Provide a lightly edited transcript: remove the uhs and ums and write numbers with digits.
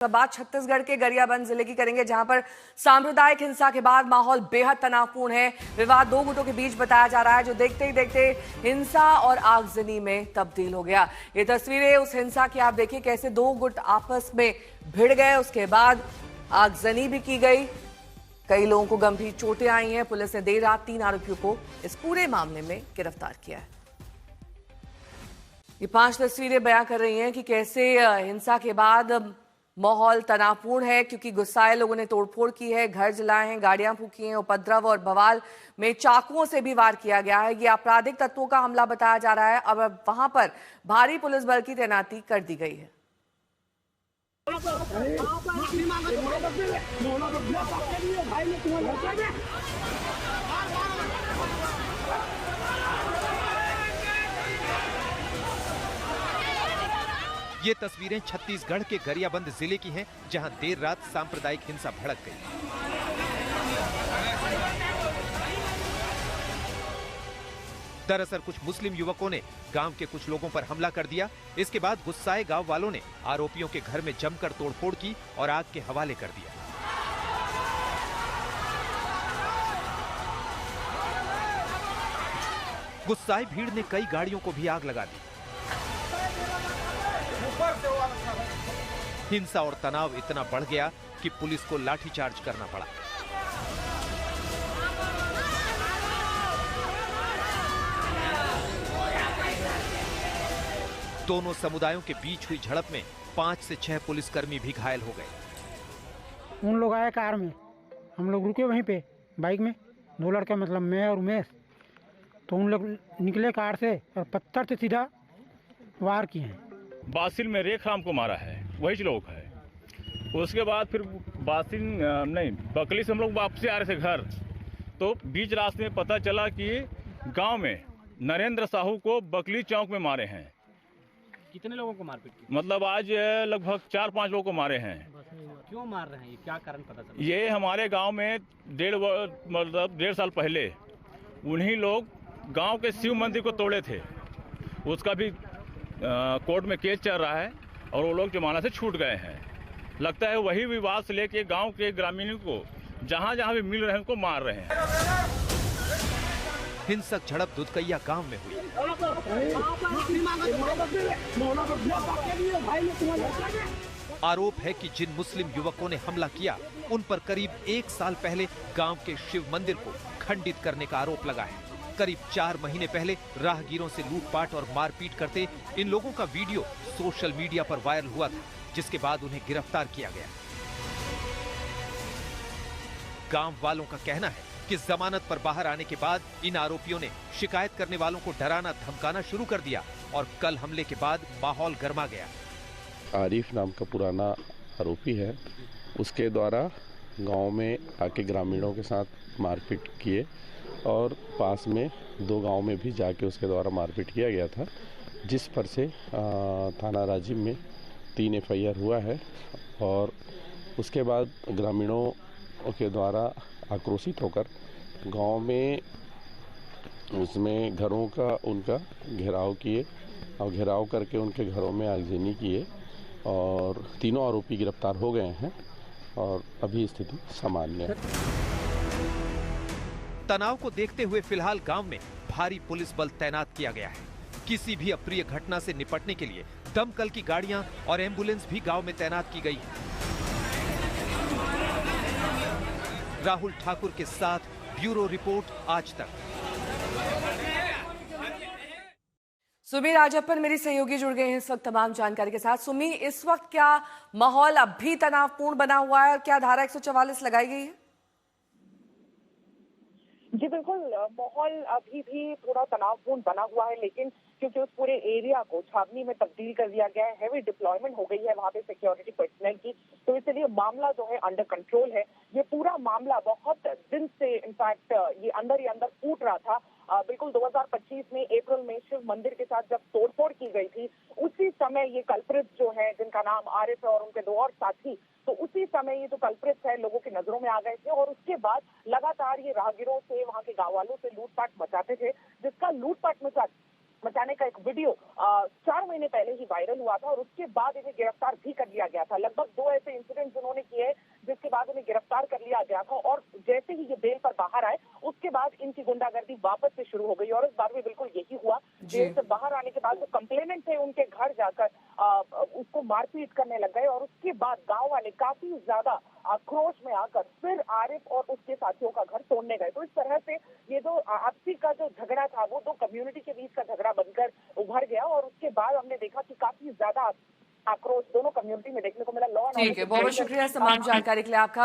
बात छत्तीसगढ़ के गरियाबंद जिले की करेंगे, जहां पर सांप्रदायिक हिंसा के बाद माहौल बेहद तनावपूर्ण है। विवाद दो गुटों के बीच बताया जा रहा है, जो देखते ही देखते हिंसा और आगजनी में तब्दील हो गया। ये तस्वीरें उस हिंसा की आप देखिए, कैसे दो गुट आपस में भिड़ गए, उसके बाद आगजनी भी की गई। कई लोगों को गंभीर चोटें आई हैं। पुलिस ने देर रात 3 आरोपियों को इस पूरे मामले में गिरफ्तार किया है। ये 5 तस्वीरें बयां कर रही हैं कि कैसे हिंसा के बाद माहौल तनावपूर्ण है, क्योंकि गुस्साए लोगों ने तोड़फोड़ की है, घर जलाए हैं, गाड़ियां फूकी हैं, उपद्रव और बवाल में चाकुओं से भी वार किया गया है। ये आपराधिक तत्वों का हमला बताया जा रहा है। अब वहां पर भारी पुलिस बल की तैनाती कर दी गई है। ये तस्वीरें छत्तीसगढ़ के गरियाबंद जिले की हैं, जहां देर रात सांप्रदायिक हिंसा भड़क गई। दरअसल कुछ मुस्लिम युवकों ने गांव के कुछ लोगों पर हमला कर दिया। इसके बाद गुस्साए गांव वालों ने आरोपियों के घर में जमकर तोड़फोड़ की और आग के हवाले कर दिया। गुस्साए भीड़ ने कई गाड़ियों को भी आग लगा दी। हिंसा और तनाव इतना बढ़ गया कि पुलिस को लाठीचार्ज करना पड़ा। दोनों समुदायों के बीच हुई झड़प में 5 से 6 पुलिसकर्मी भी घायल हो गए। उन लोग आए कार में, हम लोग रुके वहीं पे बाइक में, 2 लड़के मतलब मैं और उमेश। तो उन लोग निकले कार से और पत्थर से सीधा वार किए हैं। बासिल में रेखराम को मारा है, वही लोग है। उसके बाद फिर बकली से हम लोग वापसी आ रहे थे घर, तो बीच रास्ते में पता चला कि गांव में नरेंद्र साहू को बकली चौक में मारे हैं। कितने लोगों को मारपीट की? मतलब आज लगभग 4-5 लोगों को मारे हैं। क्यों मार रहे हैं, ये क्या कारण पता चला? ये हमारे गांव में 1.5 साल पहले उन्हीं लोग गांव के शिव मंदिर को तोड़े थे। उसका भी कोर्ट में केस चल रहा है और वो लोग जमानत से छूट गए हैं। लगता है वही विवाद से लेके गांव के ग्रामीणों को जहां जहां भी मिल रहे हैं उनको मार रहे हैं। हिंसक झड़प दुधकैया गांव में हुई। आरोप है कि जिन मुस्लिम युवकों ने हमला किया, उन पर करीब 1 साल पहले गांव के शिव मंदिर को खंडित करने का आरोप लगा है। करीब 4 महीने पहले राहगीरों से लूटपाट और मारपीट करते इन लोगों का वीडियो सोशल मीडिया पर वायरल हुआ था, जिसके बाद उन्हें गिरफ्तार किया गया। गांव वालों का कहना है कि जमानत पर बाहर आने के बाद इन आरोपियों ने शिकायत करने वालों को डराना धमकाना शुरू कर दिया और कल हमले के बाद माहौल गर्मा गया। आरिफ नाम का पुराना आरोपी है, उसके द्वारा गांव में आके ग्रामीणों के साथ मारपीट किए और पास में 2 गांव में भी जाके उसके द्वारा मारपीट किया गया था, जिस पर से थाना राजीव में 3 FIR हुआ है। और उसके बाद ग्रामीणों के द्वारा आक्रोशित होकर गांव में उसमें घरों का उनका घेराव किए और घेराव करके उनके घरों में आगजनी किए और तीनों आरोपी गिरफ्तार हो गए हैं और अभी स्थिति सामान्य है। तनाव को देखते हुए फिलहाल गांव में भारी पुलिस बल तैनात किया गया है। किसी भी अप्रिय घटना से निपटने के लिए दमकल की गाड़ियां और एम्बुलेंस भी गांव में तैनात की गई है। राहुल ठाकुर के साथ ब्यूरो रिपोर्ट, आज तक। सुमी राजप्पन मेरी सहयोगी जुड़ गए हैं इस वक्त तमाम जानकारी के साथ। सुमी, इस वक्त क्या माहौल अब भी तनावपूर्ण बना हुआ है और क्या धारा 144 लगाई गई है? जी बिल्कुल, माहौल अभी भी थोड़ा तनावपूर्ण बना हुआ है, लेकिन क्योंकि उस पूरे एरिया को छावनी में तब्दील कर दिया गया है, हेवी डिप्लॉयमेंट हो गई है वहाँ पे सिक्योरिटी पर्सनल की, तो इसलिए मामला जो है अंडर कंट्रोल है। ये पूरा मामला बहुत दिन से इनफैक्ट ये अंदर ही अंदर फूट रहा था। बिल्कुल 2025 में अप्रैल में शिव मंदिर के साथ जब तोड़फोड़ की गई थी, उसी समय ये कल्प्रिट जो है, जिनका नाम आरिफ है और उनके 2 और साथी, तो उसी समय ये जो कल्प्रिट है लोगों की नजरों में आ गए थे और उसके बाद लगातार ये राहगीरों से, वहाँ के गांव वालों से लूटपाट मचाते थे, जिसका लूटपाट मचा मचाने का एक वीडियो 4 महीने पहले ही वायरल हुआ था और उसके बाद इन्हें गिरफ्तार भी कर लिया गया था। लगभग 2 ऐसे इंसिडेंट्स उन्होंने किए जिसके बाद इन्हें गिरफ्तार कर लिया गया था और जैसे ही ये बेल पर बाहर आए उसके बाद इनकी गुंडागर्दी वापस से शुरू हो गई और इस बार भी बिल्कुल यही हुआ। जेल से बाहर आने के बाद जो कंप्लेनेंट थे उनके घर जाकर उसको मारपीट करने लग गए और उसके बाद गाँव वाले काफी ज्यादा आक्रोश में आकर फिर आरिफ और उसके साथियों का घर तोड़ने गए। तो इस तरह से ये जो आपसी का जो झगड़ा था वो 2 कम्युनिटी के बीच का झगड़ा बनकर उभर गया और उसके बाद हमने देखा कि काफी ज्यादा आक्रोश दोनों कम्युनिटी में देखने को मिला। लॉ एंड ठीक है, बहुत शुक्रिया इस तमाम जानकारी के लिए आपका।